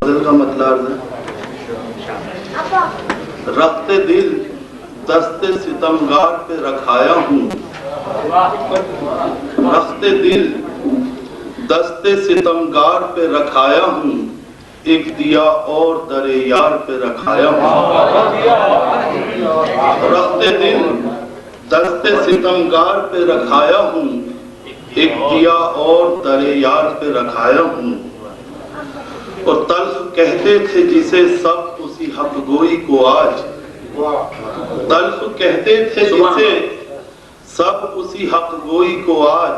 غزل کا مطلب ہے رخت دل دست ستمگار پہ رکھایا ہوں، رخت دل دست ستمگار پہ رکھایا ہوں، ایک دیا اور در یار پہ رکھایا ہوں۔ رخت دل دست ستمگار پہ رکھایا ہوں، ایک دیا اور در یار پہ رکھایا ہوں۔ اور تلخ کہتے تھے جسے سب اسی حق گوئی کو آج، تلخ کہتے تھے جسے سب اسی حق گوئی کو آج،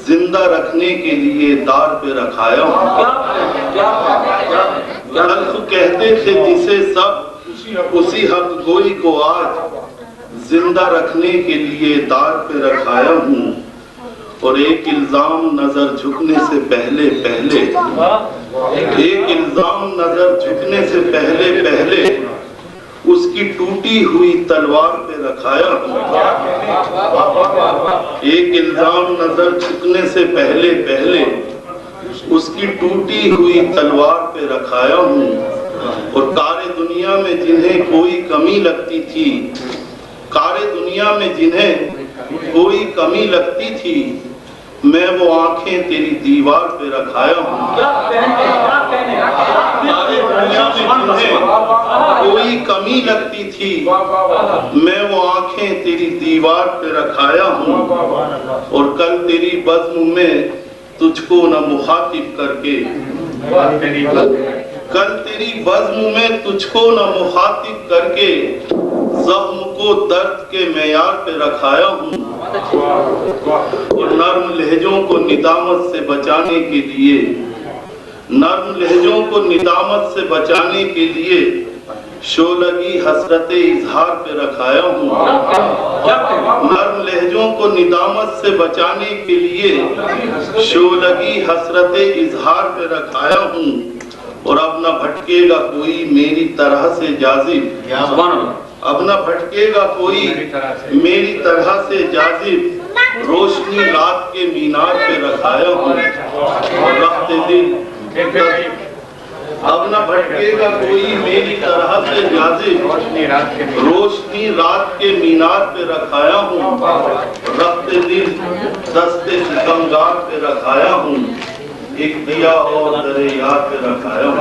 زندہ رکھنے کے لیے دار پہ رکھایا ہوں۔ تلخ کہتے تھے جسے سب اسی حق گوئی کو آج، زندہ رکھنے کے لیے دار پہ رکھایا ہوں۔ اور ایک الزام نظر جھکنے سے پہلے ایک الزام نظر جھکنے سے پہلے اس کی ٹوٹی ہوئی تلوار پہ رکھایا ہوں۔ ایک الزام نظر جھکنے سے پہلے اس کی ٹوٹی ہوئی تلوار پہ رکھایا ہوں۔ اور کار دنیا میں جنہیں کوئی کمی لگتی تھی، کار دنیا میں جنہیں کوئی کمی لگتی تھی، میں وہ آنکھیں تیری دیوار پہ رکھایا ہوں۔ کوئی کمی لگتی تھی، میں وہ آنکھیں تیری دیوار پہ رکھایا ہوں۔ اور کل تیری بزم میں تجھ کو نہ مخاطب کر کے، کل تیری بزم میں تجھ کو نہ مخاطب کر کے، زخم کو درد کے معیار پہ رکھایا ہوں۔ اور نرم لہجوں کو ندامت سے بچانے کے لیے، نرم لہجوں کو ندامت سے بچانے کے لیے، شولگی حسرت اظہار پہ رکھایا ہوں۔ نرم لہجوں کو ندامت سے بچانے کے لیے، شولگی حسرت اظہار پہ رکھایا ہوں۔ اور اب نہ بھٹکے گا کوئی میری طرح سے جاذب، اب نہ بھٹکے گا کوئی میری طرح سے جاذب، روشنی رات کے مینار پہ رکھایا ہوں۔ رخت دل اب نہ بھٹکے گا کوئی میری طرح سے جاذب، روشنی رات کے مینار پہ رکھایا ہوں۔ رخت دل دست ستمگار پہ رکھایا ہوں، ایک دیا اور در یار پہ رکھایا ہوں۔